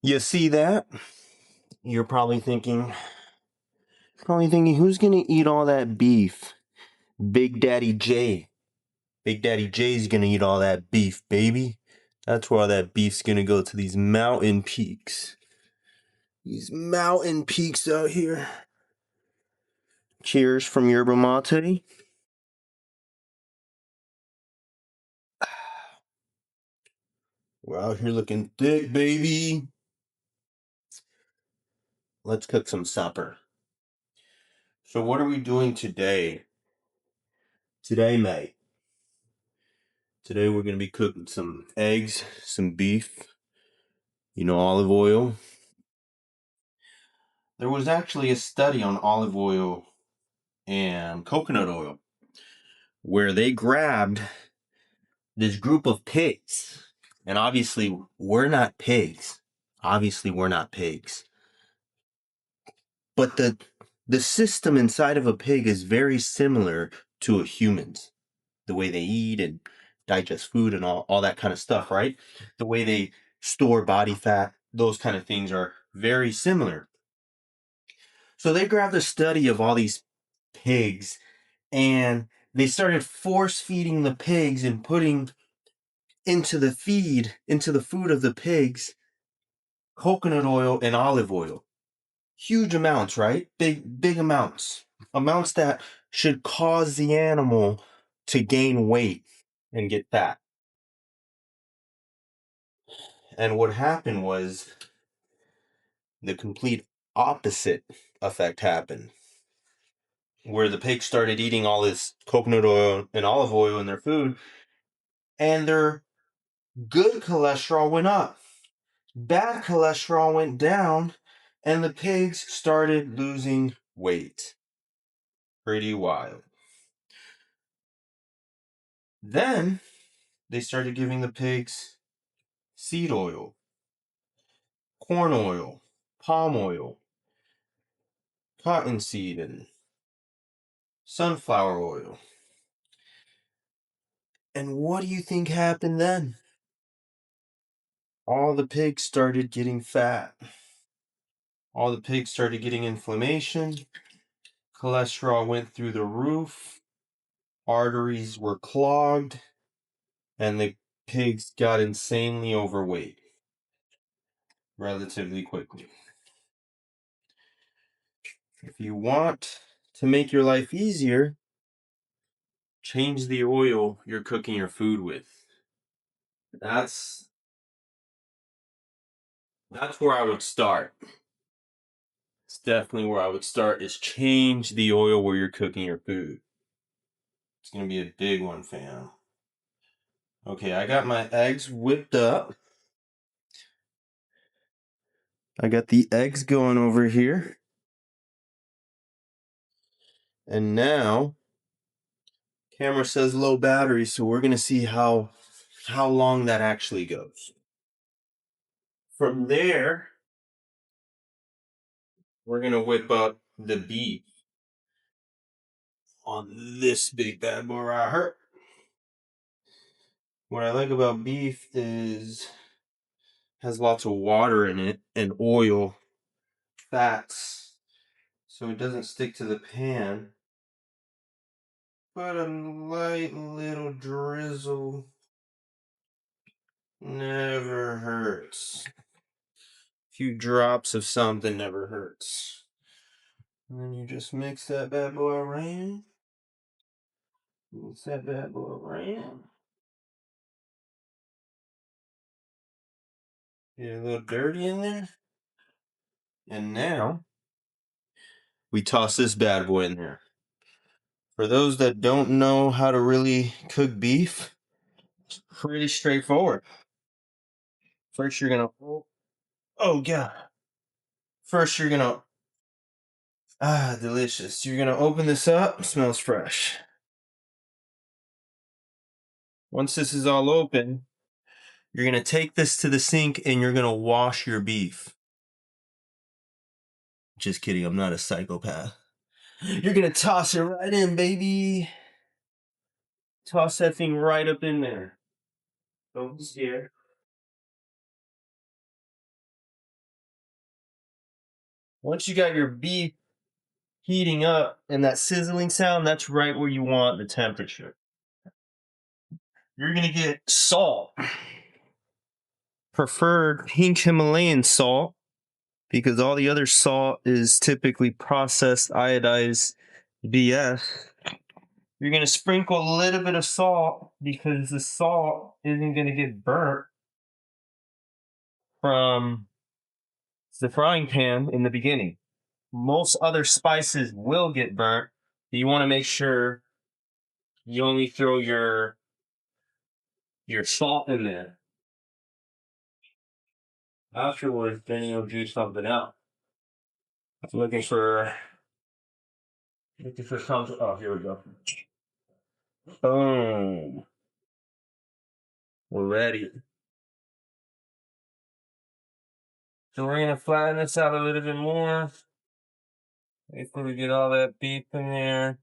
You see that? You're probably thinking, who's gonna eat all that beef? Big Daddy J. Big Daddy J's gonna eat all that beef, baby. That's where all that beef's gonna go, to these mountain peaks. These mountain peaks out here. Cheers from yerba mate. We're out here looking thick, baby. Let's cook some supper. So what are we doing today? Mate. Today we're gonna be cooking some eggs, some beef, olive oil. There was actually a study on olive oil and coconut oil where they grabbed this group of pigs. And obviously, we're not pigs. But the system inside of a pig is very similar to a human's. The way they eat and digest food and all that kind of stuff, right? The way they store body fat, those kind of things are very similar. So they grabbed a study of all these pigs and they started force feeding the pigs and putting into the food of the pigs, coconut oil and olive oil. Huge amounts, right? Big amounts. Amounts that should cause the animal to gain weight and get fat. And what happened was the complete opposite effect happened, where the pigs started eating all this coconut oil and olive oil in their food, and their good cholesterol went up. Bad cholesterol went down, and the pigs started losing weight. Pretty wild. Then they started giving the pigs seed oil, corn oil, palm oil, cottonseed, and sunflower oil. And what do you think happened then? All the pigs started getting fat. All the pigs started getting inflammation. Cholesterol went through the roof. Arteries were clogged. And the pigs got insanely overweight relatively quickly. If you want to make your life easier, change the oil you're cooking your food with. That's where I would start. It's definitely where I would start, is change the oil where you're cooking your food. It's going to be a big one, fam. Okay, I got my eggs whipped up. I got the eggs going over here. And now, camera says low battery, so we're going to see how long that actually goes. From there, we're going to whip up the beef on this big bad boy right here. What I like about beef is it has lots of water in it and oil, fats, so it doesn't stick to the pan. But a light little drizzle never hurts. A few drops of something never hurts. And then you just mix that bad boy around. Mix that bad boy around. Get a little dirty in there. And now we toss this bad boy in there. For those that don't know how to really cook beef, it's pretty straightforward. First, you're gonna, oh god. First, you're gonna, delicious. You're gonna open this up. It smells fresh. Once this is all open, you're gonna take this to the sink and you're gonna wash your beef. Just kidding, I'm not a psychopath. You're gonna toss it right in, baby. Toss that thing right up in there. Don't be scared. Once you got your beef heating up and that sizzling sound, that's right where you want the temperature. You're gonna get salt, preferred pink Himalayan salt, because all the other salt is typically processed iodized BS. You're gonna sprinkle a little bit of salt because the salt isn't gonna get burnt from the frying pan in the beginning. Most other spices will get burnt. You want to make sure you only throw your salt in there. Afterwards, then you'll do something else. Looking for something. Oh, here we go. Boom. We're ready. So we're gonna flatten this out a little bit more. Wait till we get all that beef in there.